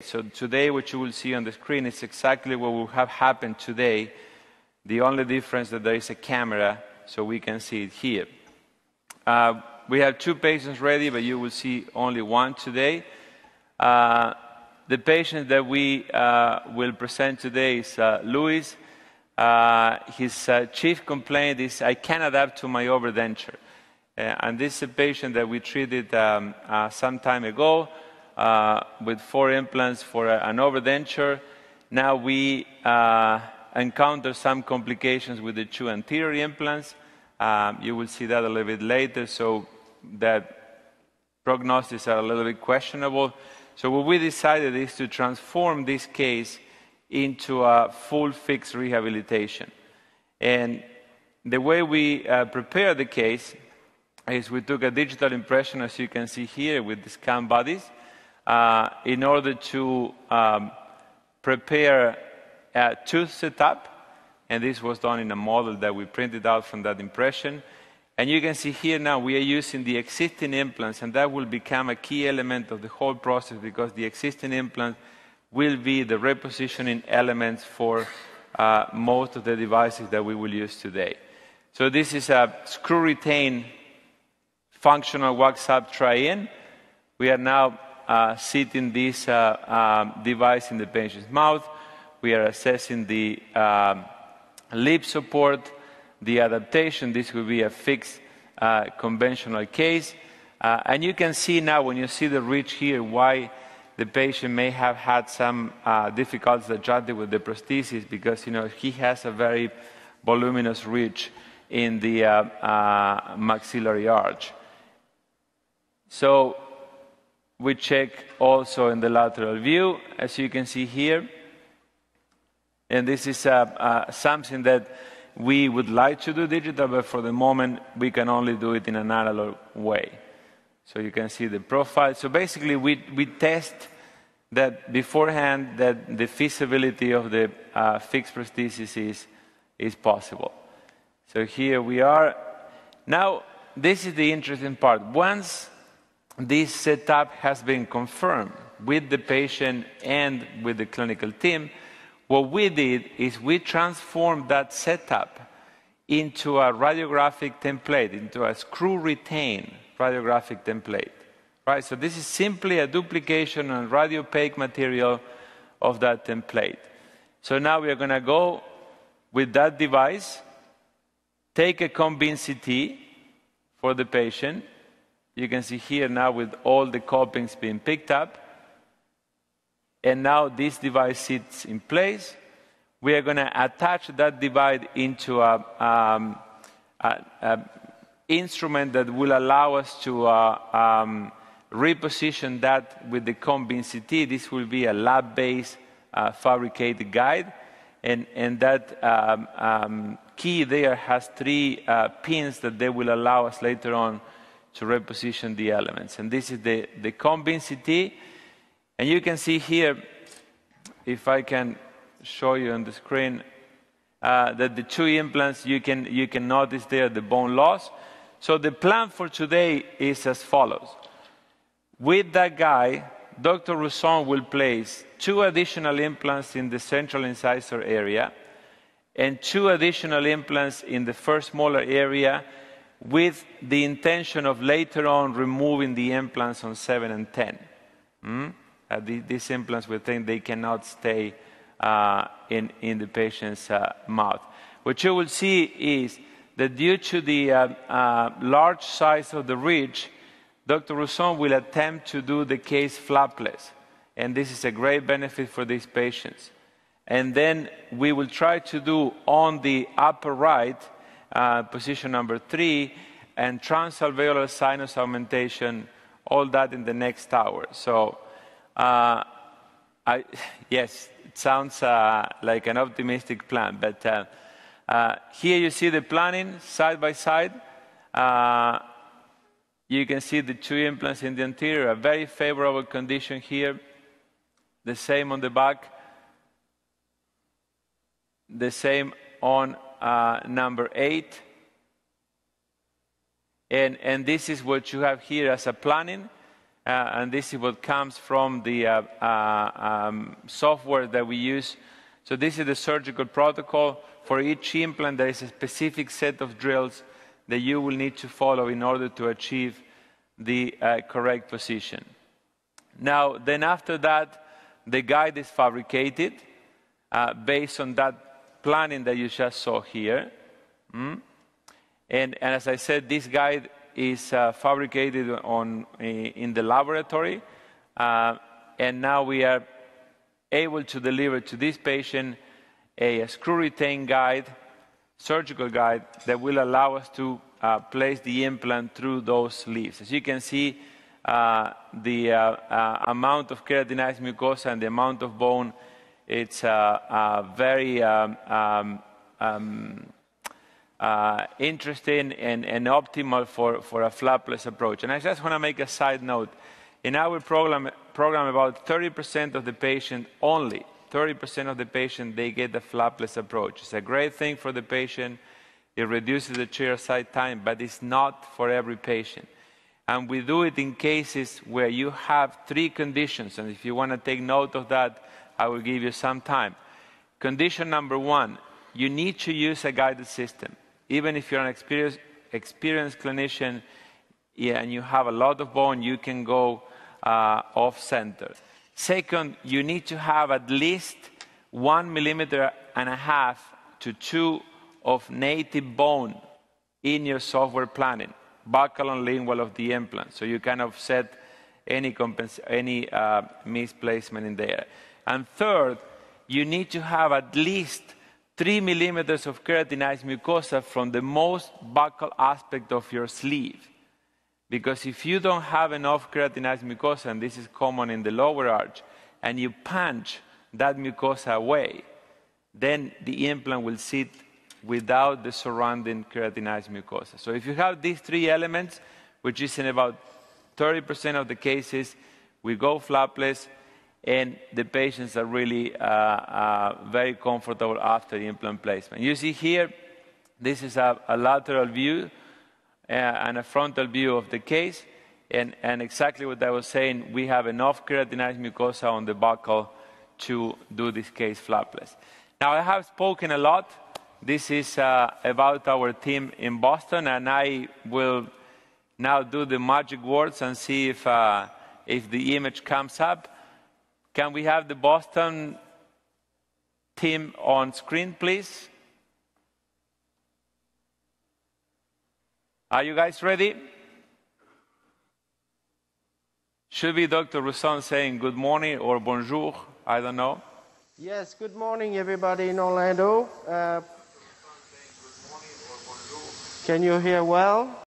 So today what you will see on the screen is exactly what will have happened today. The only difference that there is a camera, so we can see it here. We have 2 patients ready, but you will see only 1 today. The patient that we will present today is Louis. His chief complaint is, I can't adapt to my overdenture. And this is a patient that we treated some time ago with 4 implants for an overdenture. Now we encounter some complications with the 2 anterior implants. You will see that a little bit later, so that prognosis are a little bit questionable. So what we decided is to transform this case into a full fixed rehabilitation. And the way we prepared the case is we took a digital impression, as you can see here, with the scan bodies, in order to prepare a tooth setup, and this was done in a model that we printed out from that impression. And you can see here now we are using the existing implants, and that will become a key element of the whole process because the existing implant will be the repositioning elements for most of the devices that we will use today. So this is a screw-retain functional wax-up try-in. We are now sitting this device in the patient's mouth. We are assessing the lip support, the adaptation. This will be a fixed conventional case. And you can see now when you see the ridge here why the patient may have had some difficulties adjusting with the prosthesis because he has a very voluminous ridge in the maxillary arch. So we check also in the lateral view, as you can see here. And this is something that we would like to do digital, but for the moment, we can only do it in an analog way. So you can see the profile. So basically, we test that beforehand that the feasibility of the fixed prosthesis is possible. So here we are. Now, this is the interesting part. Once this setup has been confirmed with the patient and with the clinical team, what we did is we transformed that setup into a radiographic template, into a screw-retain radiographic template. Right? So this is simply a duplication on radio-opaque material of that template. So now we are going to go with that device, take a combine CT for the patient. You can see here now with all the copings being picked up. And now this device sits in place. We are going to attach that device into an instrument that will allow us to reposition that with the combine CT. This will be a lab-based fabricated guide. And that key there has 3 pins that they will allow us later on to reposition the elements. And this is the combine CT. And you can see here, if I can show you on the screen, that the 2 implants, you can notice there the bone loss. So the plan for today is as follows. With that guy, Dr. Rousson will place 2 additional implants in the central incisor area and 2 additional implants in the first molar area with the intention of later on removing the implants on 7 and 10. These implants, we think they cannot stay in the patient's mouth. What you will see is that due to the large size of the ridge, Dr. Rousson will attempt to do the case flapless. And this is a great benefit for these patients. And then we will try to do on the upper right, position number 3, and transalveolar sinus augmentation, all that in the next hour. So, yes, it sounds like an optimistic plan, but here you see the planning side by side. You can see the 2 implants in the anterior, a very favorable condition here. The same on the back. The same on number 8. And this is what you have here as a planning. and this is what comes from the software that we use. So this is the surgical protocol. For each implant, there is a specific set of drills that you will need to follow in order to achieve the correct position. Now, then after that, the guide is fabricated based on that planning that you just saw here. And as I said, this guide is fabricated in the laboratory, and now we are able to deliver to this patient a screw-retained guide, surgical guide, that will allow us to place the implant through those sleeves. As you can see, the amount of keratinized mucosa and the amount of bone, it's very interesting and optimal for a flapless approach. And I just want to make a side note. In our program about 30% of the patient, only 30% of the patient, they get the flapless approach. It's a great thing for the patient. It reduces the chairside time, but it's not for every patient. And we do it in cases where you have 3 conditions. And if you want to take note of that, I will give you some time. Condition number 1, you need to use a guided system. Even if you're an experienced clinician and you have a lot of bone, you can go off-center. Second, you need to have at least 1.5 millimeters to 2 of native bone in your software planning, buccal and lingual of the implant, so you can offset any misplacement in there. And third, you need to have at least 3 millimeters of keratinized mucosa from the most buccal aspect of your sleeve. Because if you don't have enough keratinized mucosa, and this is common in the lower arch, and you punch that mucosa away, then the implant will sit without the surrounding keratinized mucosa. So if you have these 3 elements, which is in about 30% of the cases, we go flapless, and the patients are really very comfortable after the implant placement. You see here, this is a lateral view and a frontal view of the case, and exactly what I was saying, we have enough keratinized mucosa on the buccal to do this case flapless. Now, I have spoken a lot. This is about our team in Boston, and I will now do the magic words and see if the image comes up. Can we have the Boston team on screen, please? Are you guys ready? Should be Dr. Rousson saying good morning or bonjour, I don't know. Yes, good morning everybody in Orlando. Can you hear well?